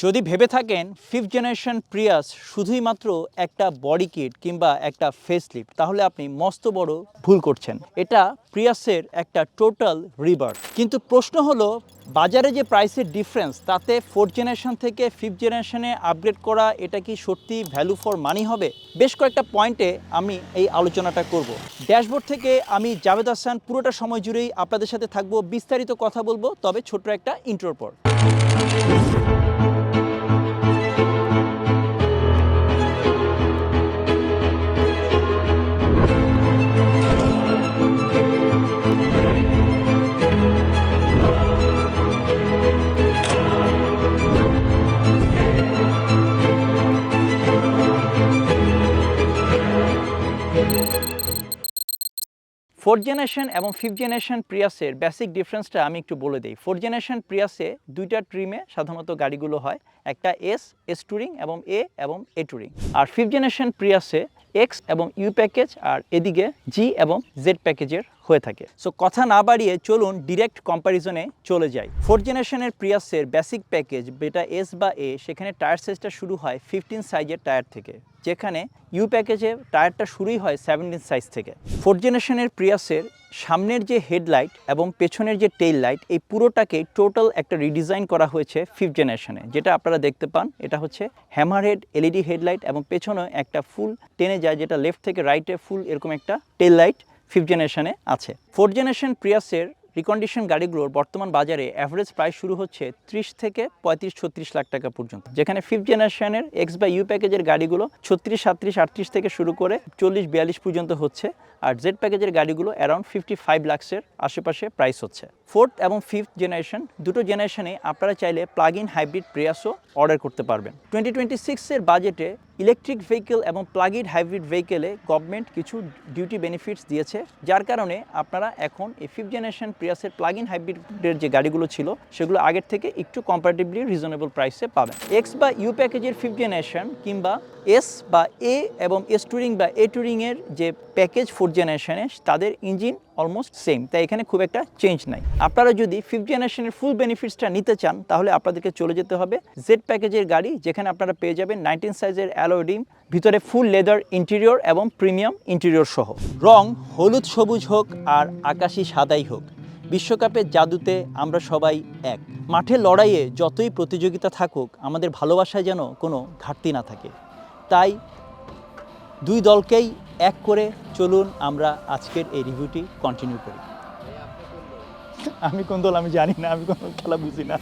যদি ভেবে থাকেন ফিফথ জেনারেশন প্রিয়াস শুধুই মাত্র একটা বডি কিট কিংবা একটা ফেসলিফট, তাহলে আপনি মস্ত বড় ভুল করছেন। এটা প্রিয়াসের একটা টোটাল রিবার্থ। কিন্তু প্রশ্ন হলো, বাজারে যে প্রাইসের ডিফারেন্স, তাতে ফোর্থ জেনারেশন থেকে ফিফথ জেনারেশনে আপগ্রেড করা এটা কি সত্যি ভ্যালু ফর মানি হবে? বেশ কয়েকটা পয়েন্টে আমি এই আলোচনাটা করব। ড্যাশবোর্ড থেকে আমি জাভেদ হাসান, পুরোটা সময় জুড়েই আপনাদের সাথে থাকবো, বিস্তারিত কথা বলবো, তবে ছোট্ট একটা ইন্ট্রোর পর। ফোর্থ জেনারেশন এবং ফিফথ জেনারেশন প্রিয়াসের বেসিক ডিফারেন্সটা আমি একটু বলে দিই। ফোর্থ জেনারেশন প্রিয়াসে দুইটা ট্রিমে সাধারণত গাড়িগুলো হয়, একটা এস টুরিং এবং এ টুরিং। আর ফিফথ জেনারেশন প্রিয়াসে এক্স এবং ইউ প্যাকেজ, আর এদিকে জি এবং জেড প্যাকেজের হয়ে থাকে। সো কথা না বাড়িয়ে চলুন ডিরেক্ট কম্প্যারিজনে চলে যাই। ফোর্থ জেনারেশনের প্রিয়াসের বেসিক প্যাকেজ যেটা এস বা এ, সেখানে টায়ার সাইজটা শুরু হয় 15 সাইজের টায়ার থেকে, যেখানে ইউ প্যাকেজে টায়ারটা শুরুই হয় 17 সাইজ থেকে। ফোর্থ জেনারেশনের প্রিয়াসের সামনের যে হেডলাইট এবং পেছনের যে টেইল লাইট, এই পুরোটাকে টোটাল একটা রিডিজাইন করা হয়েছে ফিফথ জেনারেশনে। যেটা আপনারা দেখতে পান, এটা হচ্ছে হ্যামারহেড এলইডি হেডলাইট এবং পেছনে একটা ফুল টেনে যায়, যেটা লেফট থেকে রাইটে ফুল এরকম একটা টেইল লাইট ফিফথ জেনারেশনে আছে। ফোর্থ জেনারেশন প্রিয়াসের রিকন্ডিশন গাড়িগুলোর বর্তমান বাজারে অ্যাভারেজ প্রাইস শুরু হচ্ছে 30 থেকে 35-36 লাখ টাকা পর্যন্ত, যেখানে ফিফথ জেনারেশনের এক্স বা ইউ প্যাকেজের গাড়িগুলো 36, 37, 38 থেকে শুরু করে 40-42 পর্যন্ত হচ্ছে, আর জেড প্যাকেজের গাড়িগুলো অ্যারাউন্ড 55 লাখসের আশেপাশে প্রাইস হচ্ছে। ফোর্থ এবং ফিফথ জেনারেশন দুটো জেনারেশনে আপনারা চাইলে প্লাগ ইন হাইব্রিড প্রিয়াসও অর্ডার করতে পারবেন। 2026-এর বাজেটে ইলেকট্রিক ভেহিকেল এবং প্লাগ ইন হাইব্রিড ভেহিকেলে গভর্নমেন্ট কিছু ডিউটি বেনিফিটস দিয়েছে, যার কারণে আপনারা এখন এই ফিফথ জেনারেশন প্রিয়াসের প্লাগ ইন হাইব্রিডের যে গাড়িগুলো ছিল, সেগুলো আগের থেকে একটু কম্পারেটিভলি রিজনেবল প্রাইসে পাবেন। এক্স বা ইউ প্যাকেজের ফিফথ জেনারেশন কিংবা এস বা এ এবং এস টুরিং বা এ টুরিংয়ের যে প্যাকেজ ফোর্থ জেনারেশনে, তাদের ইঞ্জিন অলমোস্ট সেম, তাই এখানে খুব একটা চেঞ্জ নাই। আপনারা যদি ফিফথ জেনারেশনের ফুল বেনিফিটসটা নিতে চান, তাহলে আপনাদেরকে চলে যেতে হবে জেড প্যাকেজের গাড়ি, যেখানে আপনারা পেয়ে যাবেন 19 সাইজের অ্যালয় রিম, ভিতরে ফুল লেদার ইন্টেরিয়র এবং প্রিমিয়াম ইন্টেরিয়র সহ। রং হলুদ সবুজ হোক আর আকাশি সাদাই হোক, বিশ্বকাপের জাদুতে আমরা সবাই এক। মাঠে লড়াইয়ে যতই প্রতিযোগিতা থাকুক, আমাদের ভালোবাসায় যেন কোনো ঘাটতি না থাকে। তাই দুই দলকেই এক করে চলুন আমরা আজকের এই রিভিউটি কন্টিনিউ করি। আমি কোন দল আমি জানি না, আমি কোন খেলা বুঝি না।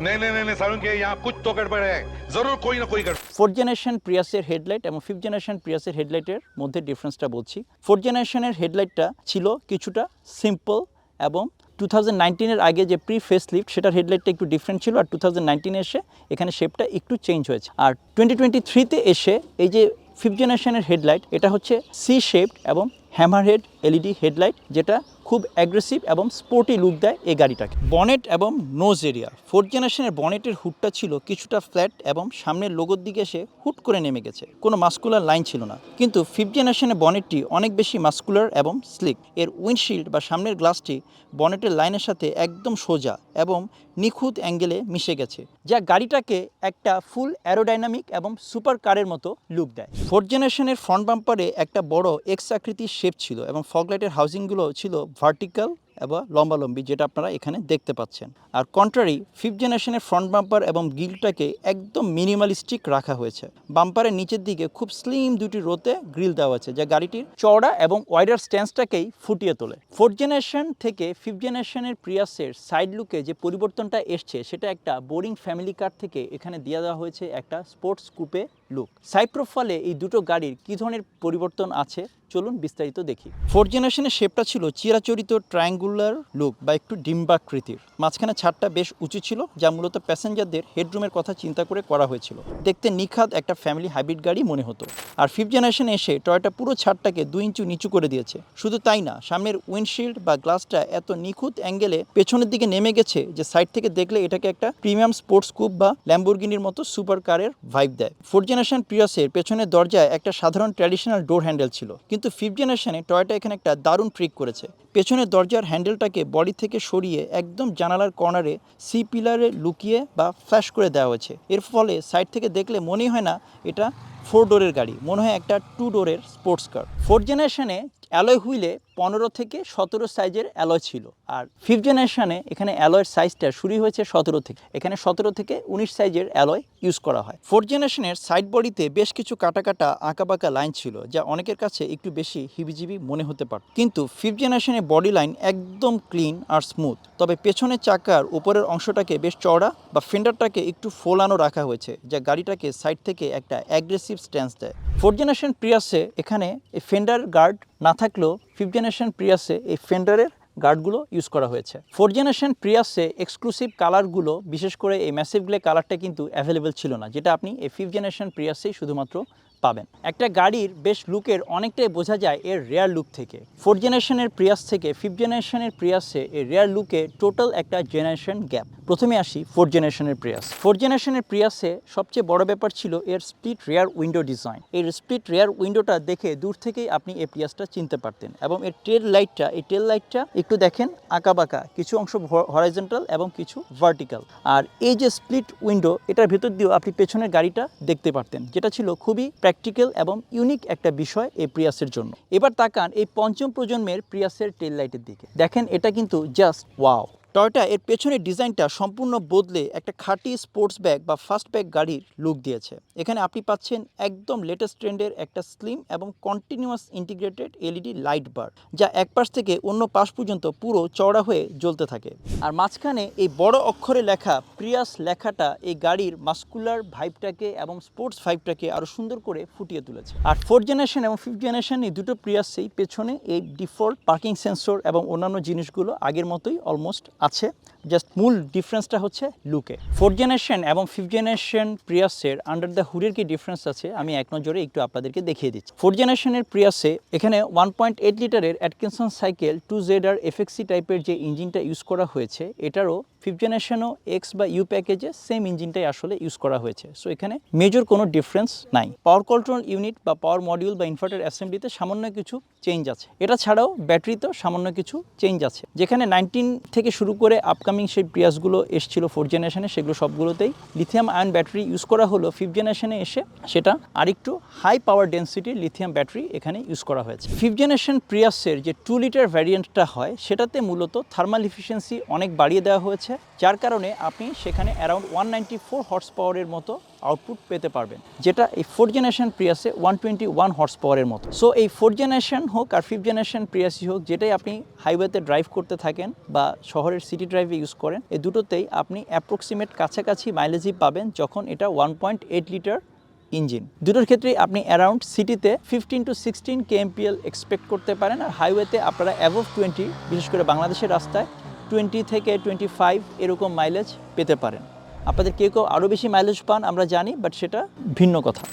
नहीं सारुण के यहाँ कुछ तो गड़बड़ है, जरूर कोई ना कोई गड़बड़। ফোর্থ জেনারেশন প্রিয়াসের হেডলাইট এবং ফিফথ জেনারেশন প্রিয়াসের হেডলাইটের মধ্যে ডিফারেন্সটা বলছি। ফোর্থ জেনারেশনের হেডলাইটটা ছিল কিছুটা সিম্পল এবং 2019-এর আগে যে প্রি ফেস লিফট, সেটার হেডলাইটটা একটু ডিফারেন্ট ছিল, আর 2019-এ এসে এখানে শেপটা একটু চেঞ্জ হয়েছে। আর 2023-তে এসে এই যে ফিফথ জেনারেশনের হেডলাইট, এটা হচ্ছে সি শেপড এবং হ্যামারহেড এলইডি হেডলাইট, যেটা খুব অ্যাগ্রেসিভ এবং স্পোর্টি লুক দেয় এই গাড়িটাকে। বনেট এবং নোজ এরিয়া, ফোর্থ জেনারেশনের বনেটের হুডটা ছিল কিছুটা ফ্ল্যাট এবং সামনের লোগোর দিকে এসে হুড করে নেমে গেছে, কোনো মাস্কুলার লাইন ছিল না। কিন্তু ফিফথ জেনারেশনের বনেটটি অনেক বেশি মাস্কুলার এবং স্লিক। এর উইন্ডশিল্ড বা সামনের গ্লাসটি বনেটের লাইনের সাথে একদম সোজা এবং নিখুঁত অ্যাঙ্গেলে মিশে গেছে, যা গাড়িটাকে একটা ফুল অ্যারোডাইনামিক এবং সুপার কারের মতো লুক দেয়। ফোর্থ জেনারেশনের ফ্রন্ট বাম্পারে একটা বড় এক্স আকৃতির শেপ ছিল এবং ফগলাইটের হাউজিংগুলো ছিল ভার্টিক্যাল এবং লম্বালম্বি, যেটা আপনারা এখানে দেখতে পাচ্ছেন। আর কন্ট্রারি, ফিফথ জেনারেশনের ফ্রন্ট বাম্পার এবং গ্রিলটাকে একদম মিনিমালিস্টিক রাখা হয়েছে। বাম্পারের নিচের দিকে খুব স্লিম দুটি রোতে গ্রিল দেওয়া আছে, যা গাড়িটির চওড়া এবং ওয়াইডার স্ট্যান্সটাকেই ফুটিয়ে তোলে। ফোর্থ জেনারেশন থেকে ফিফথ জেনারেশনের প্রিয়াসের সাইড লুকে যে পরিবর্তনটা এসছে, সেটা একটা বোরিং ফ্যামিলি কার থেকে এখানে দিয়ে দেওয়া হয়েছে একটা স্পোর্টস কুপে লুক। সাইড প্রোফাইলে এই দুটো গাড়ির কী ধরনের পরিবর্তন আছে, চলুন বিস্তারিত দেখি। ফোর্থ জেনারেশনের শেপটা ছিল চিরাচরিত ট্রায়াঙ্গুলার লুক বা একটু ডিম্বাকৃতির। মাঝখানে ছাদটা বেশ উঁচু ছিল, যা মূলত প্যাসেঞ্জারদের হেডরুমের কথা চিন্তা করে করা হয়েছিল। দেখতে নিখাত একটা ফ্যামিলি হাইব্রিড গাড়ি মনে হতো। আর ফিফথ জেনারেশনে এসে টয়োটা পুরো ছাদটাকে 2 ইঞ্চি নিচু করে দিয়েছে। শুধু তাই না, সামনের উইন্ডশিল্ড বা গ্লাসটা এত নিখুঁত অ্যাঙ্গেলে পেছনের দিকে নেমে গেছে যে সাইড থেকে দেখলে এটাকে একটা প্রিমিয়াম স্পোর্টস কুপ বা ল্যাম্বরগিনির মতো সুপার কারের ভাইব দেয়। ফোর্থ জেনারেশন প্রিয়াসের পেছনের দরজায় একটা সাধারণ ট্র্যাডিশনাল ডোর হ্যান্ডেল ছিল, কিন্তু 5th জেনারেশনে টয়োটা এখানে একটা দারুণ ট্রিক করেছে। পেছনের দরজার হ্যান্ডেলটাকে বডি থেকে সরিয়ে একদম জানালার কর্নারে সি পিলারে লুকিয়ে বা ফ্ল্যাশ করে দেওয়া হয়েছে। এর ফলে সাইড থেকে দেখলে মনেই হয় না এটা 4 ডোরের গাড়ি, মনে হয় একটা 2 ডোরের স্পোর্টস কার। 4th জেনারেশনে অ্যালয় হুইলে 15 থেকে 17 সাইজের অ্যালয় ছিল, আর 5th জেনারেশনে এখানে অ্যালয়ের সাইজটা শুরু হয়েছে 17 থেকে, এখানে 17 থেকে 19 সাইজের অ্যালয় ইউজ করা হয়। 4th জেনারেশনের সাইড বডিতে বেশ কিছু কাটা কাটা আঁকাবাঁকা লাইন ছিল, যা অনেকের কাছে একটু বেশি হিবিজিবি মনে হতে পারে, কিন্তু 5th জেনারেশনের বডি লাইন একদম ক্লিন আর স্মুথ। তবে পেছনের চাকার উপরের অংশটাকে বেশ চওড়া বা ফেন্ডারটাকে একটু ফোলানো রাখা হয়েছে, যা গাড়িটাকে সাইড থেকে একটা অ্যাগ্রেসিভ স্ট্যান্স দেয়। 4th জেনারেশন প্রিয়াসে এখানে এই ফেন্ডার গার্ড না থাকলেও 5th জেনারেশন প্রিয়াসে এই ফেন্ডারের গার্ডগুলো ইউজ করা হয়েছে। 4th জেনারেশন প্রিয়াসে এক্সক্লুসিভ কালারগুলো, বিশেষ করে এই ম্যাসিভ গ্লে কালারটা কিন্তু অ্যাভেলেবেল ছিল না, যেটা আপনি এই 5th জেনারেশন প্রিয়াসেই শুধুমাত্র পাবেন। একটা গাড়ির বেশ লুকের অনেকটাই বোঝা যায় এর রেয়ার লুক থেকে। 4th জেনারেশনের প্রিয়াস থেকে 5th জেনারেশনের প্রিয়াসে এই রেয়ার লুকে টোটাল একটা জেনারেশন গ্যাপ। প্রথমে আসি 4th জেনারেশনের প্রিয়াস। 4th জেনারেশনের প্রিয়াসে সবচেয়ে বড় ব্যাপার ছিল এর স্প্লিট রেয়ার উইন্ডো ডিজাইন। এই স্প্লিট রেয়ার উইন্ডোটা দেখে দূর থেকেই আপনি এই প্রিয়াসটা চিনতে পারতেন, এবং এর টেল লাইটটা একটু দেখেন আঁকাবাঁকা, কিছু অংশ হরাইজন্টাল এবং কিছু ভার্টিক্যাল। আর এই যে স্প্লিট উইন্ডো, এটার ভেতর দিয়েও আপনি পেছনের গাড়িটা দেখতে পারতেন, যেটা ছিল খুবই প্র্যাকটিক্যাল এবং ইউনিক একটা বিষয় এই প্রিয়াসের জন্য। এবার তাকান এই 5ম প্রজন্মের প্রিয়াসের টেল লাইটের দিকে, দেখেন এটা কিন্তু জাস্ট ওয়াও। টয়োটা এর পেছনের ডিজাইনটা সম্পূর্ণ বদলে একটা খাঁটি স্পোর্টস ব্যাগ বা ফাস্টব্যাক গাড়ির লুক দিয়েছে। এখানে আপনি পাচ্ছেন একদম লেটেস্ট ট্রেন্ডের একটা স্লিম এবং কন্টিনিউয়াস ইন্টিগ্রেটেড এলইডি লাইট বার, যা এক পাশ থেকে অন্য পাশ পর্যন্ত পুরো চওড়া হয়ে জ্বলতে থাকে। আর মাঝখানে এই বড় অক্ষরে লেখা প্রিয়াস লেখাটা এই গাড়ির মাস্কুলার ভাইবটাকে এবং স্পোর্টস ভাইবটাকে আরও সুন্দর করে ফুটিয়ে তুলেছে। আর 4th জেনারেশন এবং 5th জেনারেশন এই দুটো প্রিয়াসেই পেছনে এই ডিফল্ট পার্কিং সেন্সর এবং অন্যান্য জিনিসগুলো আগের মতোই অলমোস্ট আছে, জাস্ট মূল ডিফারেন্সটা হচ্ছে লুকে। 4th জেনারেশন এবং 5th জেনারেশন প্রিয়াসের আন্ডার দ্য হুডের কি ডিফারেন্স আছে আমি এক নজরে একটু আপনাদেরকে দেখিয়ে দিচ্ছি। 4th জেনারেশনের প্রিয়াসে এখানে 1.8 লিটারের অ্যাটকিনসন সাইকেল 2ZR FXC টাইপের যে ইঞ্জিনটা ইউজ করা হয়েছে, এটারও 5th জেনারেশনও এক্স বা ইউ প্যাকেজে সেম ইঞ্জিনটাই আসলে ইউজ করা হয়েছে। সো এখানে মেজর কোনো ডিফারেন্স নাই। পাওয়ার কন্ট্রোল ইউনিট বা পাওয়ার মডিউল বা ইনভার্টার অ্যাসেম্বলিতে সামান্য কিছু চেঞ্জ আছে, এটা ছাড়াও ব্যাটারিতেও সামান্য কিছু চেঞ্জ আছে। যেখানে 19 থেকে শুরু করে আপকামিং সেই প্রিয়াসগুলো এসেছিল 4th জেনারেশনে, সেগুলো সবগুলোতেই লিথিয়াম আয়ন ব্যাটারি ইউজ করা হলো। 5th জেনারেশনে এসে সেটা আরেকটু হাই পাওয়ার ডেন্সিটির লিথিয়াম ব্যাটারি এখানে ইউজ করা হয়েছে। 5th জেনারেশন প্রিয়াসের যে 2 লিটার ভ্যারিয়েন্টটা হয়, সেটাতে মূলত থার্মাল এফিসিয়েন্সি অনেক বাড়িয়ে দেওয়া হয়েছে, যার কারণে আপনি সেখানে অ্যারাউন্ড 194 হর্স পাওয়ারের মতো আউটপুট পেতে পারবেন, যেটা এই 4th জেনারেশন প্রিয়াসে 121 হর্স পাওয়ারের মতো। সো এই 4th জেনারেশন হোক আর 5th জেনারেশন প্রিয়াসই হোক, যেটাই আপনি হাইওয়েতে ড্রাইভ করতে থাকেন বা শহরের সিটি ড্রাইভে ইউজ করেন, এই দুটোতেই আপনি অ্যাপ্রক্সিমেট কাছাকাছি মাইলেজই পাবেন, যখন এটা 1.8 লিটার ইঞ্জিন। দুটোর ক্ষেত্রেই আপনি অ্যারাউন্ড সিটিতে 15 to 16 kmpl এক্সপেক্ট করতে পারেন, আর হাইওয়েতে আপনারা অ্যাবভ 20, বিশেষ করে বাংলাদেশের রাস্তায় 20 থেকে 25 এরকম মাইলেজ পেতে পারেন। আপনাদের কেউ কেউ আরও বেশি মাইলেজ পান আমরা জানি, বাট সেটা ভিন্ন কথা।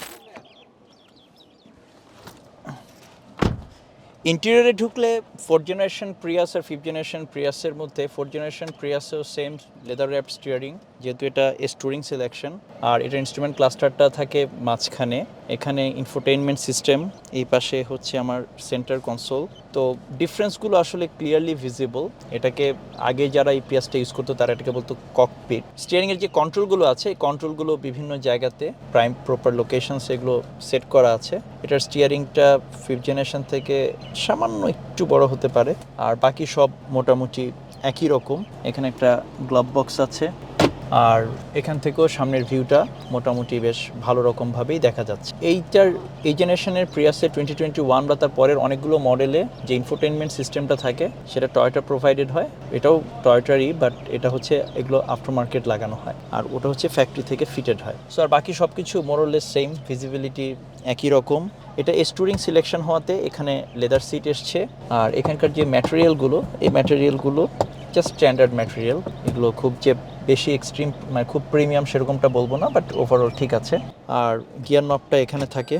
ইন্টেরিয়রে ঢুকলে 4th জেনারেশন প্রিয়াস আর 5th জেনারেশন প্রিয়াসের মধ্যে 4th জেনারেশন প্রিয়াসেও সেম লেদার র্যাপ স্টিয়ারিং, যেহেতু এটা টুরিং সিলেকশন, আর এটা ইনস্ট্রুমেন্ট ক্লাস্টারটা থাকে মাঝখানে। এখানে ইনফোটেইনমেন্ট সিস্টেম, এই পাশে হচ্ছে আমার সেন্টার কনসোল। তো ডিফারেন্সগুলো আসলে ক্লিয়ারলি ভিজিবল। এটাকে আগে যারা এই প্রিয়াসটা ইউজ করতো তারা এটাকে বলতো ককপিট। স্টিয়ারিংয়ের যে কন্ট্রোলগুলো আছে, এই কন্ট্রোলগুলো বিভিন্ন জায়গাতে প্রাইম প্রপার লোকেশন সেগুলো সেট করা আছে। এটার স্টিয়ারিংটা 5th জেনারেশন থেকে সামান্য একটু বড় হতে পারে, আর বাকি সব মোটামুটি একই রকম। এখানে একটা গ্লাভ বক্স আছে, আর এখান থেকেও সামনের ভিউটা মোটামুটি বেশ ভালো রকমভাবেই দেখা যাচ্ছে। এই জেনারেশনের প্রিয়াসে 2021 বা তার পরের অনেকগুলো মডেলে যে ইনফোটেইনমেন্ট সিস্টেমটা থাকে সেটা টয়োটা প্রোভাইডেড হয়। এটাও টয়োটারই, বাট এটা হচ্ছে এগুলো আফটার মার্কেট লাগানো হয়, আর ওটা হচ্ছে ফ্যাক্টরি থেকে ফিটেড হয়। সো আর বাকি সব কিছু মোরলেস সেম, ভিজিবিলিটি একই রকম। এটা টুরিং সিলেকশন হওয়াতে এখানে লেদার সিট এসছে, আর এখানকার যে ম্যাটেরিয়ালগুলো, এই ম্যাটেরিয়ালগুলো জাস্ট স্ট্যান্ডার্ড ম্যাটেরিয়াল। এগুলো খুব যে বেশি এক্সট্রিম মানে খুব প্রিমিয়াম সেরকমটা বলবো না, বাট ওভারঅল ঠিক আছে। আর গিয়ার নবটা এখানে থাকে,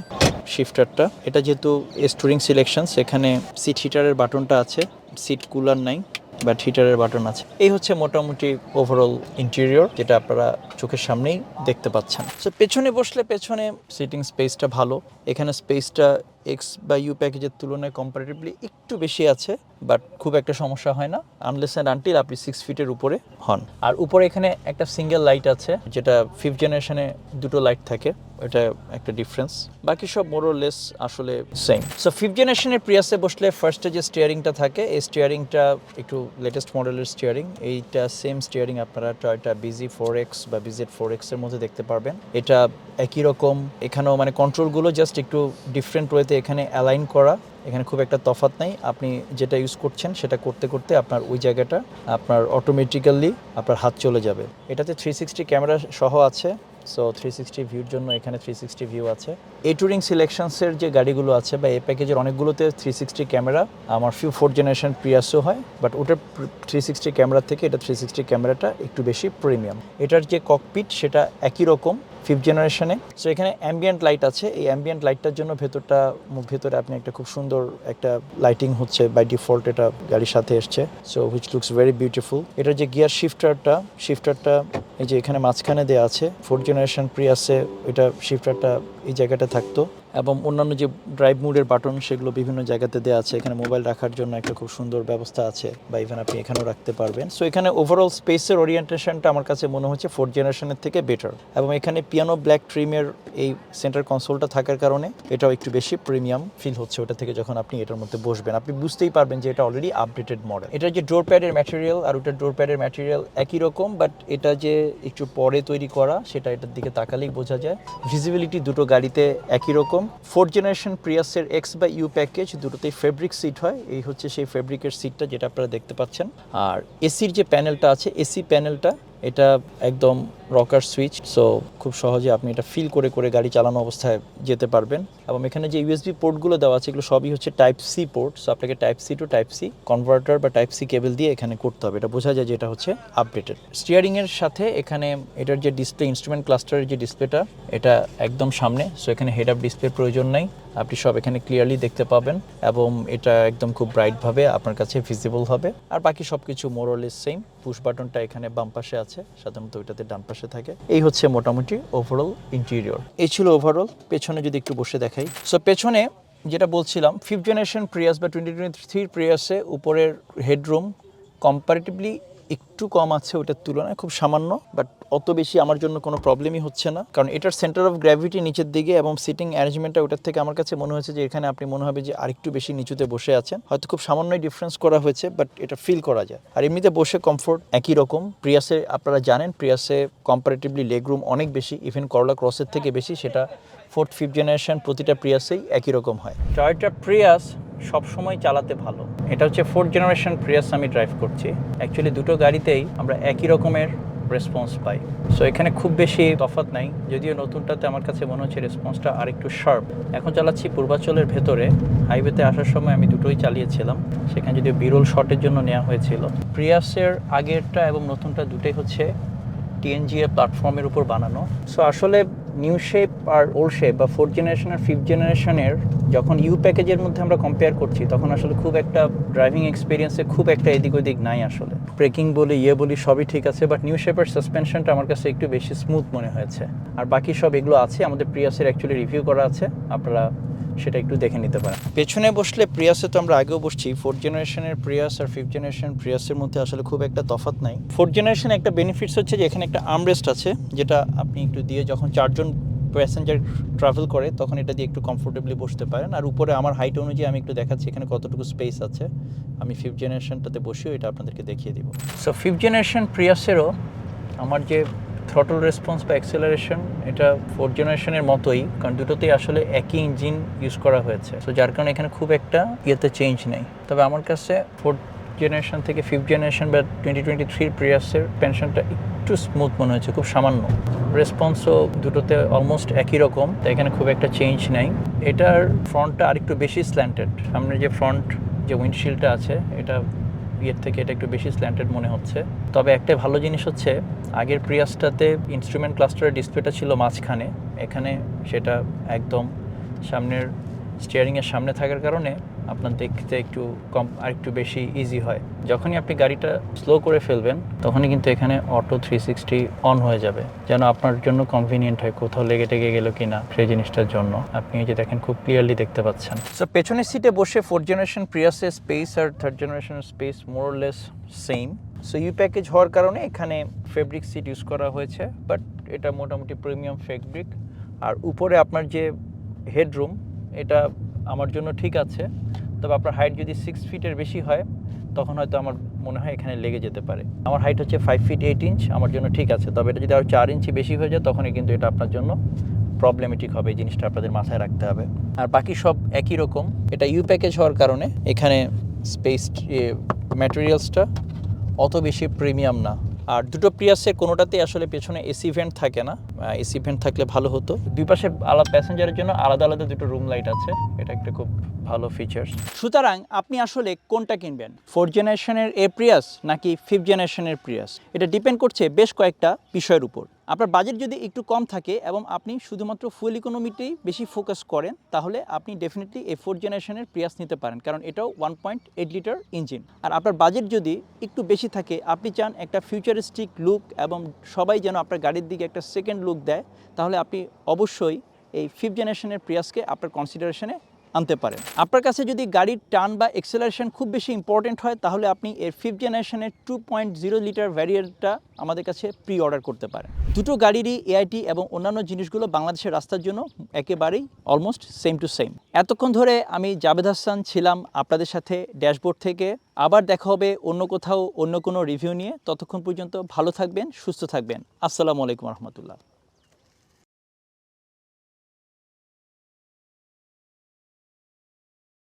শিফটারটা। এটা যেহেতু টুরিং সিলেকশন, সেখানে সিট হিটারের বাটনটা আছে, সিট কুলার নাই। বাট হিটারের বাটন আছে। এই হচ্ছে মোটামুটি ওভারঅল ইন্টেরিয়র, যেটা আপনারা চোখের সামনেই দেখতে পাচ্ছেন। সো পেছনে বসলে পেছনে সিটিং স্পেসটা ভালো। এখানে স্পেসটা এক্স বা ইউ প্যাকেজের তুলনায় কম্পারেটিভলি একটু বেশি আছে, বাট খুব একটা সমস্যা হয় না আনলেস অ্যান্ড আনটিল আপনি 6 ফিটের উপরে হন। আর উপরে এখানে একটা সিঙ্গেল লাইট আছে, যেটা 5th জেনারেশনে দুটো লাইট থাকে, এটা একটা ডিফারেন্স। বাকি সব মোরলেস আসলে সেম। সো 5th জেনারেশনের প্রিয়াসে বসলে ফার্স্টে যে স্টিয়ারিংটা থাকে, এই স্টিয়ারিংটা একটু লেটেস্ট মডেলের স্টিয়ারিং। এইটা সেম স্টিয়ারিং আপনারা টয়োটা BZ4X বা BZ4X এর মধ্যে দেখতে পারবেন। এটা একই রকম, এখানেও মানে কন্ট্রোলগুলো জাস্ট একটু ডিফারেন্ট ওয়েতে এখানে অ্যালাইন করা। এখানে খুব একটা তফাৎ নাই, আপনি যেটা ইউজ করছেন সেটা করতে করতে আপনার ওই জায়গাটা আপনার অটোমেটিক্যালি আপনার হাত চলে যাবে। এটাতে 360 ক্যামেরা সহ আছে। সো 360 ভিউর জন্য এখানে 360 ভিউ আছে। এ টুরিং সিলেকশনসের যে গাড়িগুলো আছে বা এই প্যাকেজের অনেকগুলোতে 360 ক্যামেরা, আমার 4th জেনারেশন প্রিয়াসও হয়, বাট ওটার 360 ক্যামেরা থেকে এটা 360 ক্যামেরাটা একটু বেশি প্রিমিয়াম। এটার যে ককপিট সেটা একই রকম 5th জেনারেশনে। সো এখানে অ্যাম্বিয়েন্ট লাইট আছে। এই অ্যাম্বিয়েন্ট লাইটটার জন্য ভেতরে আপনি একটা খুব সুন্দর একটা লাইটিং হচ্ছে বাই ডিফল্ট, এটা গাড়ির সাথে এসছে। So which looks very beautiful. এটার যে গিয়ার শিফটারটা এই যে এখানে মাঝখানে দেওয়া আছে। 4th জেনারেশন প্রিয়াসে এটা শিফটারটা এই জায়গাটা থাকতো, এবং অন্যান্য যে ড্রাইভ মোডের বাটন সেগুলো বিভিন্ন জায়গাতে দেওয়া আছে। এখানে মোবাইল রাখার জন্য একটা খুব সুন্দর ব্যবস্থা আছে, বা ইভেন আপনি এখানেও রাখতে পারবেন। সো এখানে ওভারঅল স্পেসের ওরিয়েন্টেশনটা আমার কাছে মনে হচ্ছে 4th জেনারেশনের থেকে বেটার, এবং এখানে পিয়ানো ব্ল্যাক ট্রিমের এই সেন্টার কনসোলটা থাকার কারণে এটাও একটু বেশি প্রিমিয়াম ফিল হচ্ছে ওটা থেকে। যখন আপনি এটার মধ্যে বসবেন আপনি বুঝতেই পারবেন যে এটা অলরেডি আপডেটেড মডেল। এটার যে ডোর প্যাডের ম্যাটেরিয়াল আর ওটার ডোর প্যাডের ম্যাটেরিয়াল একই রকম, বাট এটা যে একটু পরে তৈরি করা সেটা এটার দিকে তাকালেই বোঝা যায়। ভিজিবিলিটি দুটো গাড়িতে একই রকম। 4th জেনারেশন প্রিয়াসের এক্স বা ইউ প্যাকেজ দুটোতেই ফেব্রিক সিট হয়। এই হচ্ছে সেই ফেব্রিকের সিটটা যেটা আপনারা দেখতে পাচ্ছেন। আর এসির যে প্যানেলটা আছে, এসি প্যানেলটা এটা একদম রকার সুইচ। সো খুব সহজে আপনি এটা ফিল করে করে গাড়ি চালানো অবস্থায় যেতে পারবেন। এবং এখানে যে ইউএসবি পোর্টগুলো দেওয়া আছে এগুলো সবই হচ্ছে টাইপ সি পোর্ট। সো আপনাকে type C to type C converter বা টাইপ সি কেবল দিয়ে এখানে করতে হবে। এটা বোঝা যায় যে এটা হচ্ছে আপডেটেড। স্টিয়ারিংয়ের সাথে এখানে এটার যে ডিসপ্লে, ইনস্ট্রুমেন্ট ক্লাস্টারের যে ডিসপ্লেটা এটা একদম সামনে। সো এখানে হেড আপ ডিসপ্লের প্রয়োজন নাই, আপনি সব এখানে ক্লিয়ারলি দেখতে পাবেন, এবং এটা একদম খুব ব্রাইটভাবে আপনার কাছে ভিজিবল হবে। আর বাকি সব কিছু মোরলেস সেম। পুশ বাটনটা এখানে বাম পাশে আছে, সাধারণত ওইটাতে ডান পাশে থাকে। এই হচ্ছে মোটামুটি ওভারঅল ইন্টেরিয়র। এই ছিল ওভারঅল। পেছনে যদি একটু বসে দেখাই, সো পেছনে যেটা বলছিলাম 5th জেনারেশন প্রিয়াস বা 2023 প্রিয়াসে উপরের হেডরুম কম্পারেটিভলি একটু কম আছে ওটার তুলনায়, খুব সামান্য, বাট অত বেশি আমার জন্য কোনো প্রবলেমই হচ্ছে না, কারণ এটার সেন্টার অফ গ্র্যাভিটি নিচের দিকে, এবং সিটিং অ্যারেঞ্জমেন্টটা ওটার থেকে আমার কাছে মনে হয়েছে যে এখানে আপনি মনে হবে যে আরেকটু বেশি নিচুতে বসে আছেন। হয়তো খুব সামান্যই ডিফারেন্স করা হয়েছে, বাট এটা ফিল করা যায়। আর এমনিতে বসে কমফোর্ট একই রকম। প্রিয়াসে আপনারা জানেন প্রিয়াসে কম্পারেটিভলি লেগ রুম অনেক বেশি, ইভেন করলা ক্রসের থেকে বেশি। সেটা 4th 5th জেনারেশন প্রতিটা প্রিয়াসেই একই রকম হয়। টয়োটা প্রিয়াস সবসময় চালাতে ভালো। এটা হচ্ছে 4th জেনারেশন প্রিয়াস আমি ড্রাইভ করছি। অ্যাকচুয়ালি দুটো গাড়িতেই আমরা একই রকমের রেসপন্স পাই। সো এখানে খুব বেশি তফাৎ নাই, যদিও নতুনটাতে আমার কাছে মনে হচ্ছে রেসপন্সটা আরেকটু শার্প। এখন চালাচ্ছি পূর্বাচলের ভেতরে, হাইওয়েতে আসার সময় আমি দুটোই চালিয়েছিলাম, সেখানে যদিও বিরল শটের জন্য নেওয়া হয়েছিল। প্রিয়াসের আগেরটা এবং নতুনটা দুটোই হচ্ছে TNGA প্ল্যাটফর্মের উপর বানানো। সো আসলে নিউ শেপ আর ওল্ড শেপ বা 4th জেনারেশন আর 5th জেনারেশনের যখন ইউ প্যাকেজের মধ্যে আমরা কম্পেয়ার করছি তখন আসলে খুব একটা ড্রাইভিং এক্সপিরিয়েন্সে খুব একটা এদিক ওদিক নাই আসলে। ব্রেকিং বলি বলি সবই ঠিক আছে, বাট নিউ শেপের সাসপেনশনটা আমার কাছে একটু বেশি স্মুথ মনে হয়েছে। আর বাকি সব এগুলো আছে আমাদের প্রিয়াসের অ্যাকচুয়ালি রিভিউ করা আছে, আপনারা সেটা একটু দেখে নিতে পারেন। পেছনে বসলে প্রিয়াসে তো আমরা আগেও বসছি, 4th জেনারেশনের প্রিয়াস আর 5th জেনারেশন প্রিয়াসের মধ্যে আসলে খুব একটা তফাৎ নাই। 4th জেনারেশনে একটা বেনিফিটস হচ্ছে যে এখানে একটা আর্মরেস্ট আছে, যেটা আপনি একটু দিয়ে যখন 4 জন প্যাসেঞ্জার ট্রাভেল করে তখন এটা দিয়ে একটু কমফোর্টেবলি বসতে পারেন। আর উপরে আমার হাইট অনুযায়ী আমি একটু দেখাচ্ছি এখানে কতটুকু স্পেস আছে। আমি 5th জেনারেশনটাতে বসেও এটা আপনাদেরকে দেখিয়ে দিব। সো 5th জেনারেশন প্রিয়াসেরও আমার যে থ্রটল রেসপন্স বা অ্যাক্সেলারেশন এটা 4th জেনারেশনের মতোই, কারণ দুটোতেই আসলে একই ইঞ্জিন ইউজ করা হয়েছে। সো যার কারণে এখানে খুব একটা চেঞ্জ নেই। তবে আমার কাছে 4th জেনারেশন থেকে 5th জেনারেশন বা 2023 প্রিয়াসের পেনশনটা একটু স্মুথ মনে হয়েছে, খুব সামান্য। রেসপন্সও দুটোতে অলমোস্ট একই রকম, তাই এখানে খুব একটা চেঞ্জ নাই। এটার ফ্রন্টটা আরেকটু বেশি স্ল্যান্টেড, সামনে যে ফ্রন্ট যে উইন্ডশিল্ডটা আছে এটা বিয়ের থেকে এটা একটু বেশি স্ল্যান্টেড মনে হচ্ছে। তবে একটা ভালো জিনিস হচ্ছে আগের প্রিয়াসটাতে ইনস্ট্রুমেন্ট ক্লাস্টারের ডিসপ্লেটা ছিল মাঝখানে, এখানে সেটা একদম সামনের স্টিয়ারিংয়ের সামনে থাকার কারণে আপনার দেখতে একটু কম আর একটু বেশি ইজি হয়। যখনই আপনি গাড়িটা স্লো করে ফেলবেন তখনই কিন্তু এখানে অটো 360 অন হয়ে যাবে, যেন আপনার জন্য কনভিনিয়েন্ট হয় কোথাও লেগে টেগে গেল কিনা সেই জিনিসটার জন্য। আপনি এই যে দেখেন খুব ক্লিয়ারলি দেখতে পাচ্ছেন। সো পেছনের সিটে বসে 4th জেনারেশন প্রিয়াসের স্পেস আর 3rd জেনারেশনের space more less same. So you package হওয়ার কারণে এখানে ফেব্রিক সিট ইউজ করা হয়েছে, বাট এটা মোটামুটি প্রিমিয়াম ফেব্রিক। আর উপরে আপনার যে হেডরুম এটা আমার জন্য ঠিক আছে, তবে আপনার হাইট যদি 6 ফিটের বেশি হয় তখন হয়তো আমার মনে হয় এখানে লেগে যেতে পারে। আমার হাইট হচ্ছে 5 ফিট 8 ইঞ্চ, আমার জন্য ঠিক আছে, তবে এটা যদি আরও 4 ইঞ্চি বেশি হয়ে যায় তখনই কিন্তু এটা আপনার জন্য প্রবলেমেটিক হবে। এই জিনিসটা আপনাদের মাথায় রাখতে হবে। আর বাকি সব একই রকম। এটা ইউ প্যাকেজ হওয়ার কারণে এখানে স্পেস ম্যাটেরিয়ালসটা অত বেশি প্রিমিয়াম না। আর দুটো প্রিয়াসের কোনোটাতেই আসলে পেছনে এসি ভেন্ট থাকে না, এসি ভেন্ট থাকলে ভালো হতো। দুই পাশে আলাদা প্যাসেঞ্জারের জন্য আলাদা আলাদা দুটো রুম লাইট আছে, এটা একটা খুব ভালো ফিচার্স। সুতরাং আপনি আসলে কোনটা কিনবেন, 4th জেনারেশনের এ প্রিয়াস নাকি 5th জেনারেশনের প্রিয়াস? এটা ডিপেন্ড করছে বেশ কয়েকটা বিষয়ের উপর। আপনার বাজেট যদি একটু কম থাকে এবং আপনি শুধুমাত্র ফুয়েল ইকোনমিতেই বেশি ফোকাস করেন তাহলে আপনি ডেফিনেটলি এই 4th জেনারেশনের প্রিয়াস নিতে পারেন, কারণ এটাও 1.8 লিটার ইঞ্জিন। আর আপনার বাজেট যদি একটু বেশি থাকে, আপনি চান একটা ফিউচারিস্টিক লুক এবং সবাই যেন আপনার গাড়ির দিকে একটা সেকেন্ড লুক দেয়, তাহলে আপনি অবশ্যই এই 5th জেনারেশনের প্রিয়াসকে আপনার কনসিডারেশনে আনতে পারেন। আপনার কাছে যদি গাড়ির টার্ন বা এক্সেলারেশন খুব বেশি ইম্পর্টেন্ট হয় তাহলে আপনি এর 5th জেনারেশনের 2.0 লিটার ভ্যারিয়েন্টটা আমাদের কাছে প্রি অর্ডার করতে পারেন। দুটো গাড়িরই এআইটি এবং অন্যান্য জিনিসগুলো বাংলাদেশের রাস্তার জন্য একেবারেই অলমোস্ট সেম টু সেম। এতক্ষণ ধরে আমি জাবেদ হাসান ছিলাম আপনাদের সাথে ড্যাশবোর্ড থেকে। আবার দেখা হবে অন্য কোথাও অন্য কোনো রিভিউ নিয়ে। ততক্ষণ পর্যন্ত ভালো থাকবেন, সুস্থ থাকবেন। আসসালামু আলাইকুম রহমতুল্লাহ।